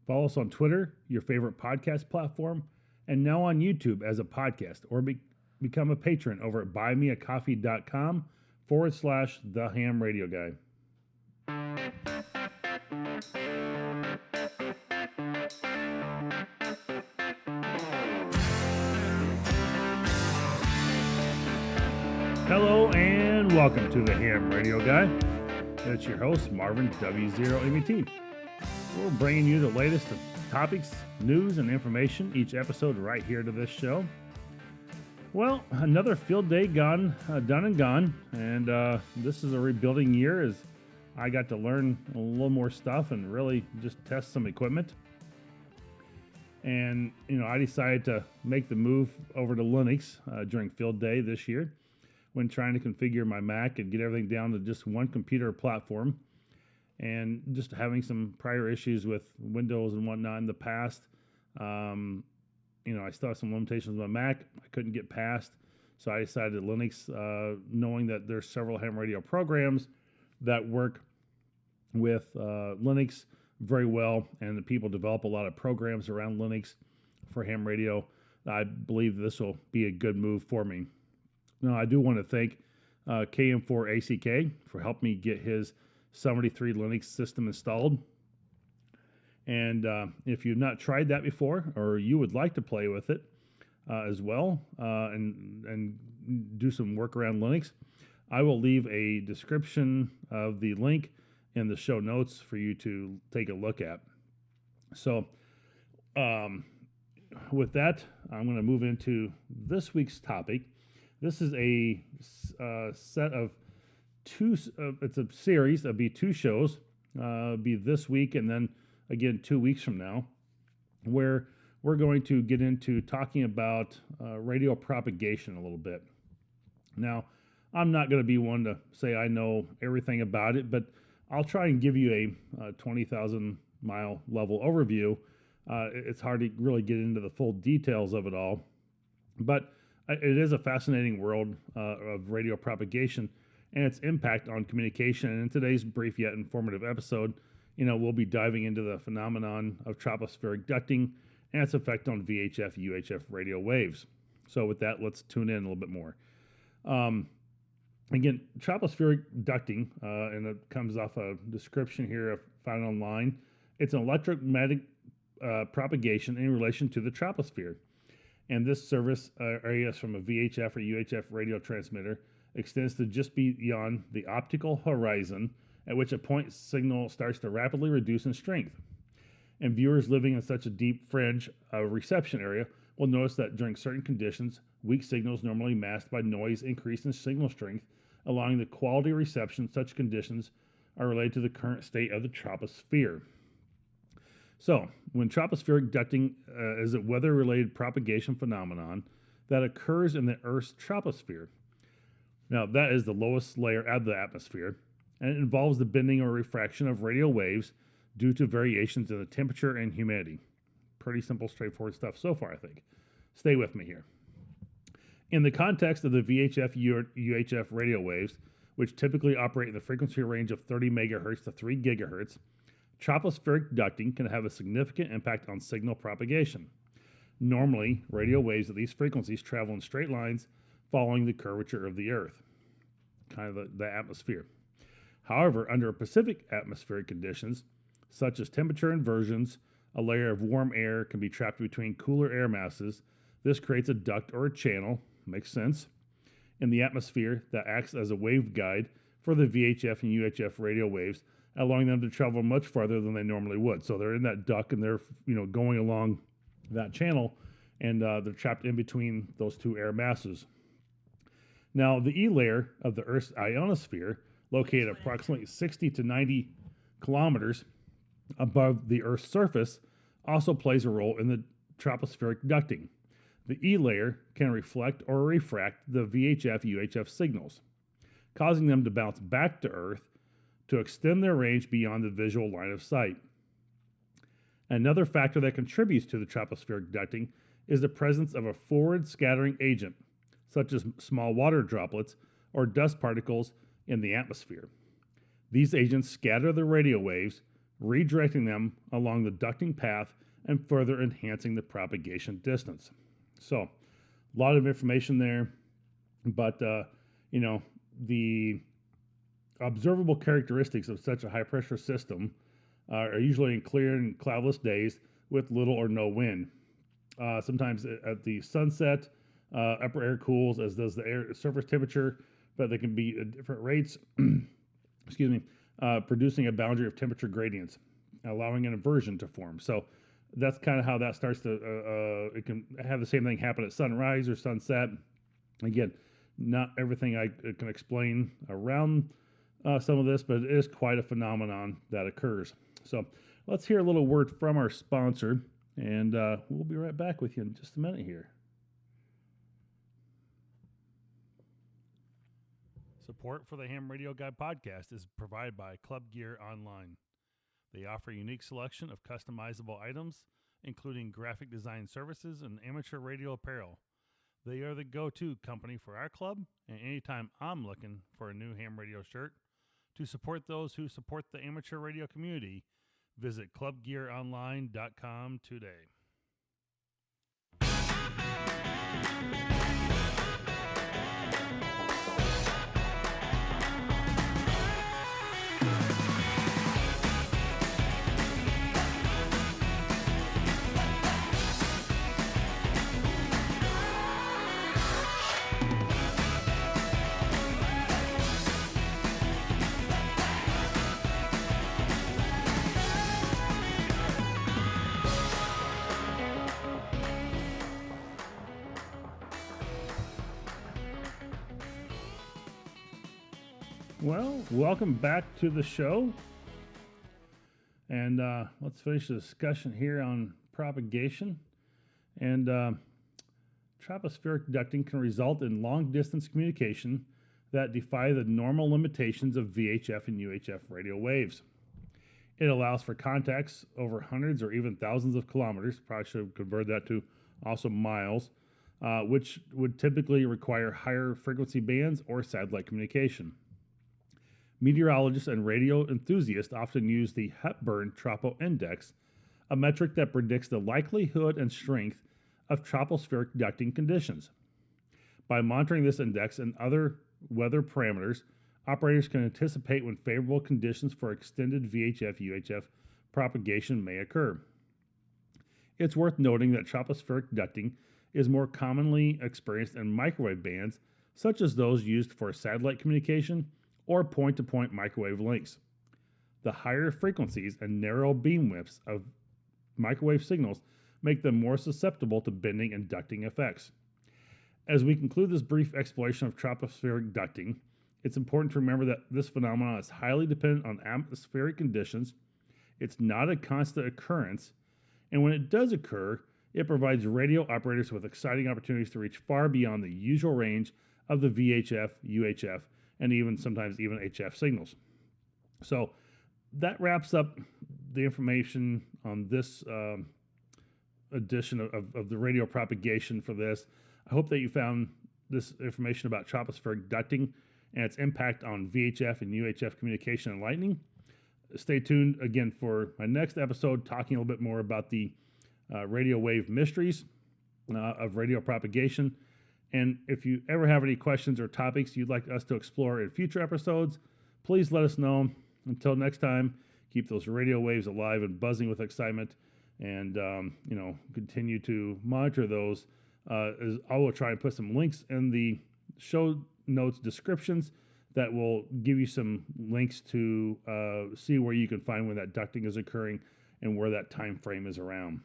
Follow us on Twitter, your favorite podcast platform, and now on YouTube as a podcast, or become a patron over at buymeacoffee.com/The Ham Radio Guy. Hello and welcome to the Ham Radio Guy. It's your host, Marvin W0MET. We're bringing you the latest of topics, news, and information each episode right here to this show. Well, another field day done and gone, and this is a rebuilding year as I got to learn a little more stuff and really just test some equipment. And, I decided to make the move over to Linux during field day this year when trying to configure my Mac and get everything down to just one computer platform, and just having some prior issues with Windows and whatnot in the past. I still have some limitations with my Mac I couldn't get past, so I decided Linux, knowing that there's several ham radio programs that work with Linux very well, and the people develop a lot of programs around Linux for ham radio. I believe this will be a good move for me. Now, I do want to thank KM4ACK for helping me get his 73 Linux system installed. And if you've not tried that before, or you would like to play with it as well, and do some work around Linux, I will leave a description of the link in the show notes for you to take a look at. So with that, I'm going to move into this week's topic. This is a set of two, it's a series, it'll be two shows, be this week and then again 2 weeks from now, where we're going to get into talking about radio propagation a little bit. Now, I'm not going to be one to say I know everything about it, but I'll try and give you a 20,000 mile level overview. It's hard to really get into the full details of it all, but it is a fascinating world of radio propagation and its impact on communication. And in today's brief yet informative episode, we'll be diving into the phenomenon of tropospheric ducting and its effect on VHF, UHF radio waves. So with that, let's tune in a little bit more. Again, tropospheric ducting, and it comes off a description here I found online. It's an electromagnetic propagation in relation to the troposphere. And this service area from a VHF or UHF radio transmitter extends to just beyond the optical horizon, at which a point signal starts to rapidly reduce in strength. And viewers living in such a deep fringe reception area will notice that during certain conditions, weak signals normally masked by noise increase in signal strength, allowing the quality of reception. Such conditions are related to the current state of the troposphere. So, when tropospheric ducting is a weather-related propagation phenomenon that occurs in the Earth's troposphere. Now, that is the lowest layer of the atmosphere, and it involves the bending or refraction of radio waves due to variations in the temperature and humidity. Pretty simple, straightforward stuff so far, I think. Stay with me here. In the context of the VHF, UHF radio waves, which typically operate in the frequency range of 30 megahertz to 3 gigahertz, tropospheric ducting can have a significant impact on signal propagation. Normally, radio waves at these frequencies travel in straight lines following the curvature of the Earth, kind of the atmosphere. However, under Pacific atmospheric conditions, such as temperature inversions, a layer of warm air can be trapped between cooler air masses. This creates a duct or a channel, makes sense, in the atmosphere that acts as a waveguide for the VHF and UHF radio waves, allowing them to travel much farther than they normally would. So they're in that duct and they're going along that channel, and they're trapped in between those two air masses. Now, the E layer of the Earth's ionosphere, located approximately 60 to 90 kilometers above the Earth's surface, also plays a role in the tropospheric ducting. The E layer can reflect or refract the VHF-UHF signals, causing them to bounce back to Earth to extend their range beyond the visual line of sight. Another factor that contributes to the tropospheric ducting is the presence of a forward scattering agent, such as small water droplets or dust particles in the atmosphere. These agents scatter the radio waves, redirecting them along the ducting path and further enhancing the propagation distance. So, a lot of information there, but the observable characteristics of such a high pressure system are usually in clear and cloudless days with little or no wind. Sometimes at the sunset, upper air cools, as does the air surface temperature, but they can be at different rates, producing a boundary of temperature gradients, allowing an inversion to form. So that's kind of how that starts to, it can have the same thing happen at sunrise or sunset. Again, not everything I can explain around some of this, but it is quite a phenomenon that occurs. So let's hear a little word from our sponsor, and we'll be right back with you in just a minute here. Support for the Ham Radio Guy podcast is provided by Club Gear Online. They offer a unique selection of customizable items, including graphic design services and amateur radio apparel. They are the go-to company for our club, and anytime I'm looking for a new ham radio shirt, to support those who support the amateur radio community, visit clubgearonline.com today. Well, welcome back to the show. And let's finish the discussion here on propagation. And tropospheric ducting can result in long-distance communication that defy the normal limitations of VHF and UHF radio waves. It allows for contacts over hundreds or even thousands of kilometers, probably should have converted that to also miles, which would typically require higher frequency bands or satellite communication. Meteorologists and radio enthusiasts often use the Hepburn Tropo Index, a metric that predicts the likelihood and strength of tropospheric ducting conditions. By monitoring this index and other weather parameters, operators can anticipate when favorable conditions for extended VHF-UHF propagation may occur. It's worth noting that tropospheric ducting is more commonly experienced in microwave bands, such as those used for satellite communication or point-to-point microwave links. The higher frequencies and narrow beam widths of microwave signals make them more susceptible to bending and ducting effects. As we conclude this brief exploration of tropospheric ducting, it's important to remember that this phenomenon is highly dependent on atmospheric conditions. It's not a constant occurrence, and when it does occur, it provides radio operators with exciting opportunities to reach far beyond the usual range of the VHF, UHF, and sometimes HF signals. So that wraps up the information on this edition of the radio propagation for this. I hope that you found this information about tropospheric ducting and its impact on VHF and UHF communication enlightening. Stay tuned again for my next episode, talking a little bit more about the radio wave mysteries of radio propagation. And if you ever have any questions or topics you'd like us to explore in future episodes, please let us know. Until next time, keep those radio waves alive and buzzing with excitement, and continue to monitor those. I will try and put some links in the show notes descriptions that will give you some links to see where you can find when that ducting is occurring and where that time frame is around.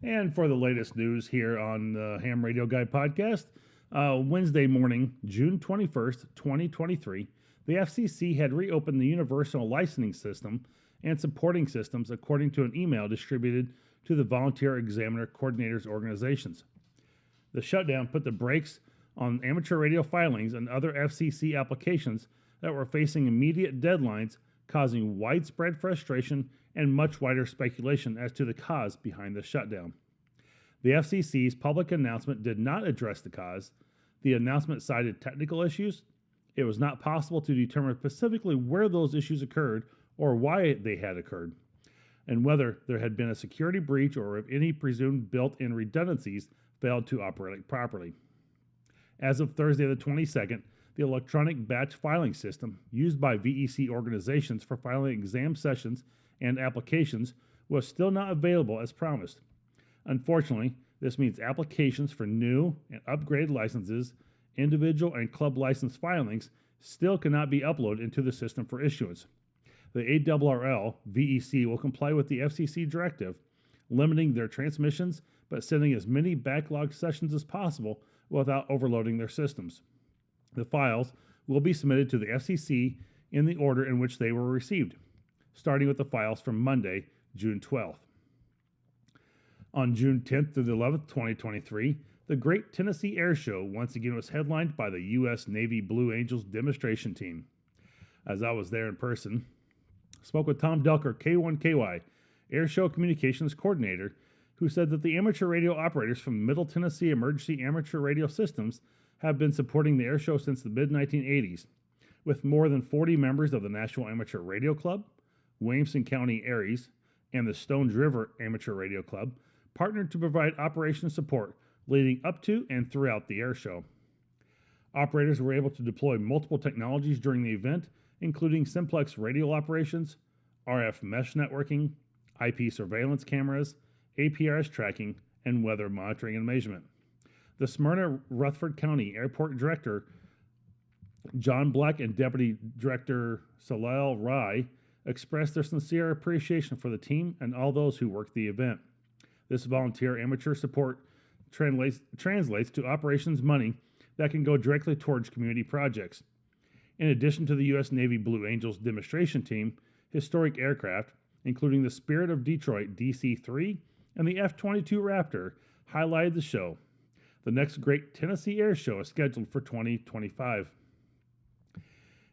And for the latest news here on the Ham Radio Guy podcast, Wednesday morning, June 21st, 2023, the FCC had reopened the Universal Licensing System and supporting systems according to an email distributed to the Volunteer Examiner Coordinators organizations. The shutdown put the brakes on amateur radio filings and other FCC applications that were facing immediate deadlines, causing widespread frustration and much wider speculation as to the cause behind the shutdown. The FCC's public announcement did not address the cause. The announcement cited technical issues. It was not possible to determine specifically where those issues occurred or why they had occurred, and whether there had been a security breach or if any presumed built-in redundancies failed to operate properly. As of Thursday the 22nd, the electronic batch filing system used by VEC organizations for filing exam sessions and applications was still not available as promised. Unfortunately, this means applications for new and upgraded licenses, individual and club license filings still cannot be uploaded into the system for issuance. The ARRL VEC will comply with the FCC directive, limiting their transmissions but sending as many backlog sessions as possible without overloading their systems. The files will be submitted to the FCC in the order in which they were received, starting with the files from Monday, June 12th. On June 10th through the 11th, 2023, the Great Tennessee Air Show once again was headlined by the U.S. Navy Blue Angels demonstration team. As I was there in person, spoke with Tom Delker, K1KY, Air Show Communications Coordinator, who said that the amateur radio operators from Middle Tennessee Emergency Amateur Radio Systems have been supporting the air show since the mid-1980s, with more than 40 members of the National Amateur Radio Club, Williamson County Aries, and the Stones River Amateur Radio Club partnered to provide operation support leading up to and throughout the air show. Operators were able to deploy multiple technologies during the event, including simplex radio operations, RF mesh networking, IP surveillance cameras, APRS tracking, and weather monitoring and measurement. The Smyrna Rutherford County Airport Director John Black and Deputy Director Salal Rai expressed their sincere appreciation for the team and all those who worked the event. This volunteer amateur support translates to operations money that can go directly towards community projects. In addition to the U.S. Navy Blue Angels demonstration team, historic aircraft, including the Spirit of Detroit DC-3 and the F-22 Raptor, highlighted the show. The next Great Tennessee Air Show is scheduled for 2025.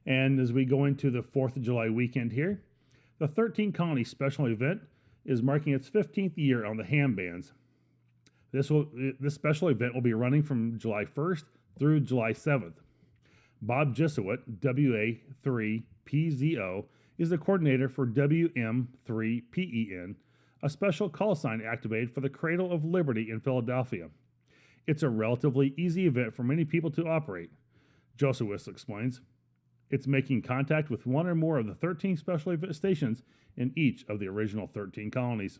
And as we go into the 4th of July weekend here, the 13 Colony Special Event is marking its 15th year on the ham bands. This special event will be running from July 1st through July 7th. Bob Jessuit, WA3PZO, is the coordinator for WM3PEN, a special call sign activated for the Cradle of Liberty in Philadelphia. It's a relatively easy event for many people to operate. Josewis explains. It's making contact with one or more of the 13 special event stations in each of the original 13 colonies.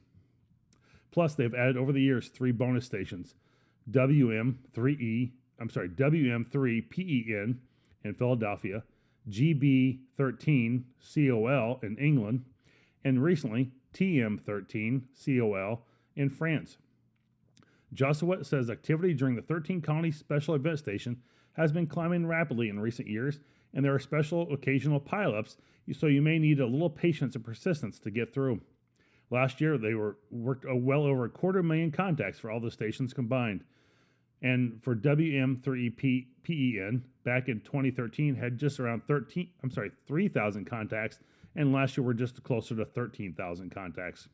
Plus, they've added over the years 3 bonus stations, WM3PEN in Philadelphia, GB13COL in England, and recently TM13COL in France. Josewit says activity during the 13 Colony Special Event Station has been climbing rapidly in recent years, and there are special occasional pileups, so you may need a little patience and persistence to get through. Last year, they worked well over 250,000 contacts for all the stations combined. And for WM3PEN, back in 2013, had just around 3,000 contacts, and last year we're just closer to 13,000 contacts.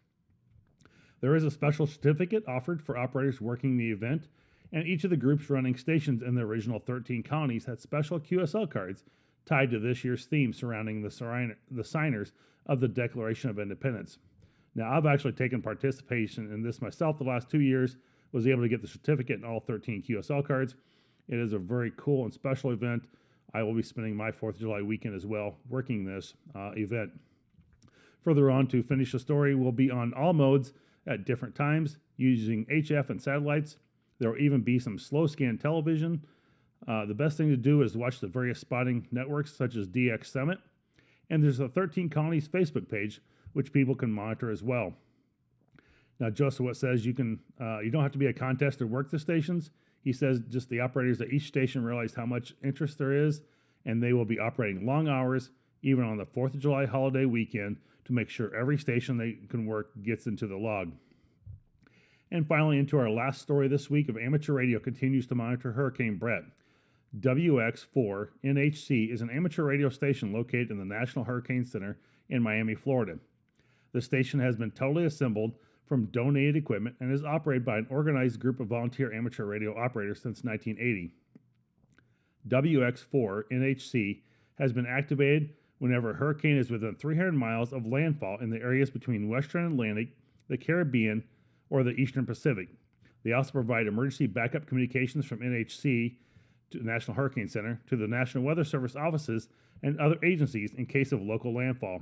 There is a special certificate offered for operators working the event, and each of the groups running stations in the original 13 colonies had special QSL cards tied to this year's theme surrounding the signers of the Declaration of Independence. Now, I've actually taken participation in this myself the last 2 years, was able to get the certificate and all 13 QSL cards. It is a very cool and special event. I will be spending my 4th of July weekend as well working this event. Further on, to finish the story, we'll be on all modes at different times using HF and satellites. There will even be some slow scan television. The best thing to do is watch the various spotting networks such as DX Summit. And there's a 13 Colonies Facebook page, which people can monitor as well. Now, Joseph says you don't have to be a contest to work the stations. He says just the operators at each station realize how much interest there is, and they will be operating long hours, even on the 4th of July holiday weekend, to make sure every station they can work gets into the log. And finally, into our last story this week of amateur radio continues to monitor Hurricane Brett. WX4 NHC is an amateur radio station located in the National Hurricane Center in Miami, Florida. The station has been totally assembled from donated equipment and is operated by an organized group of volunteer amateur radio operators since 1980. WX4 NHC has been activated whenever a hurricane is within 300 miles of landfall in the areas between Western Atlantic, the Caribbean, or the Eastern Pacific. They also provide emergency backup communications from NHC to the National Hurricane Center to the National Weather Service offices and other agencies in case of local landfall.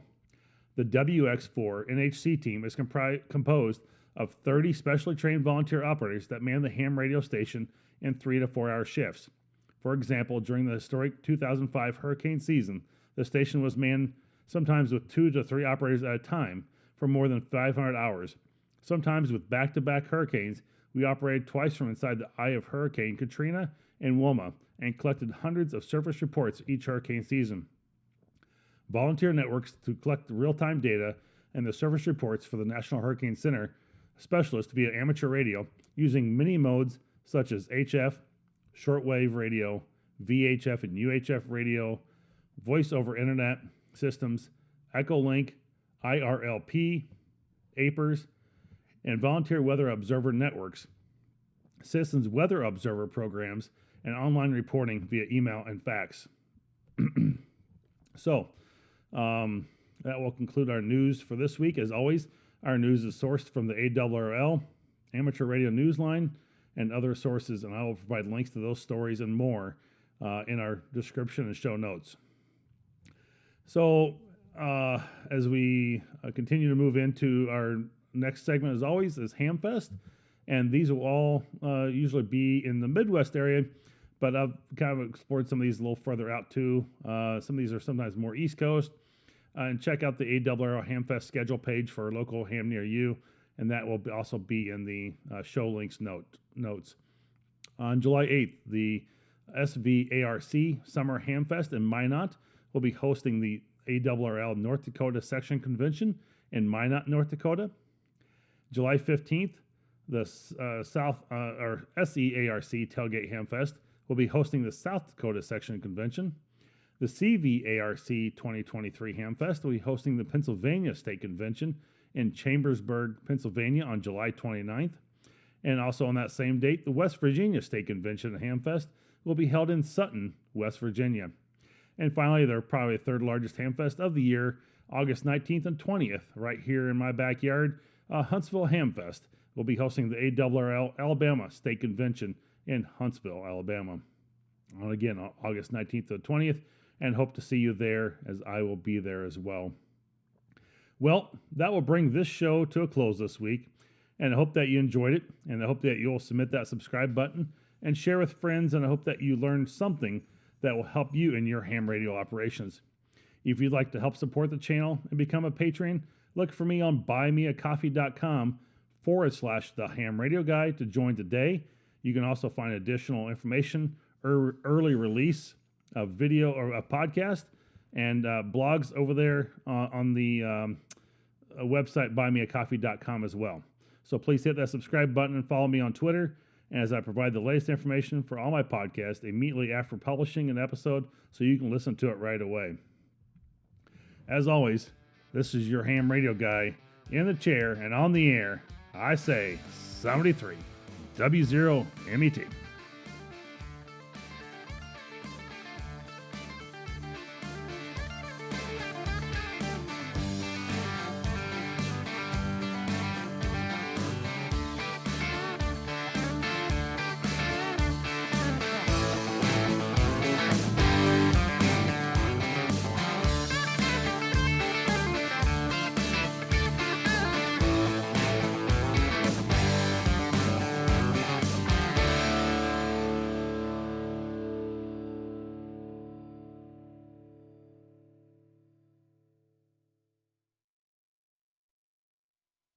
The WX4 NHC team is composed of 30 specially trained volunteer operators that man the ham radio station in 3 to 4 hour shifts. For example, during the historic 2005 hurricane season, the station was manned sometimes with 2 to 3 operators at a time for more than 500 hours. Sometimes with back-to-back hurricanes, we operated twice from inside the eye of Hurricane Katrina and Wilma and collected hundreds of surface reports each hurricane season. Volunteer networks to collect the real-time data and the surface reports for the National Hurricane Center specialists via amateur radio using many modes such as HF, shortwave radio, VHF and UHF radio, voice over internet systems, Echolink, IRLP, APERS, and volunteer weather observer networks, citizens weather observer programs, and online reporting via email and fax. So, that will conclude our news for this week. As always, our news is sourced from the ARRL, Amateur Radio Newsline, and other sources, and I will provide links to those stories and more in our description and show notes. So, as we continue to move into our next segment, as always, is Hamfest, and these will all usually be in the Midwest area, but I've kind of explored some of these a little further out too. Some of these are sometimes more East Coast, and check out the ARRL Hamfest schedule page for a local ham near you, and that will also be in the show links notes. On July 8th, the SVARC Summer Hamfest in Minot will be hosting the ARRL North Dakota Section Convention in Minot, North Dakota. July 15th, the SEARC Tailgate Hamfest will be hosting the South Dakota Section Convention. The CVARC 2023 Hamfest will be hosting the Pennsylvania State Convention in Chambersburg, Pennsylvania on July 29th. And also on that same date, the West Virginia State Convention and Hamfest will be held in Sutton, West Virginia. And finally, the probably third largest Hamfest of the year, August 19th and 20th, right here in my backyard, Huntsville Hamfest will be hosting the ARRL Alabama State Convention in Huntsville, Alabama. And again, August 19th to the 20th, and hope to see you there, as I will be there as well. Well, that will bring this show to a close this week, and I hope that you enjoyed it, and I hope that you'll submit that subscribe button and share with friends, and I hope that you learned something that will help you in your ham radio operations. If you'd like to help support the channel and become a patron, look for me on buymeacoffee.com/the ham radio guy to join today. You can also find additional information, early release of video or a podcast, and blogs over there on the website buymeacoffee.com as well. So please hit that subscribe button and follow me on Twitter, as I provide the latest information for all my podcasts immediately after publishing an episode, so you can listen to it right away. As always, this is your ham radio guy in the chair and on the air. I say 73 W0 MET.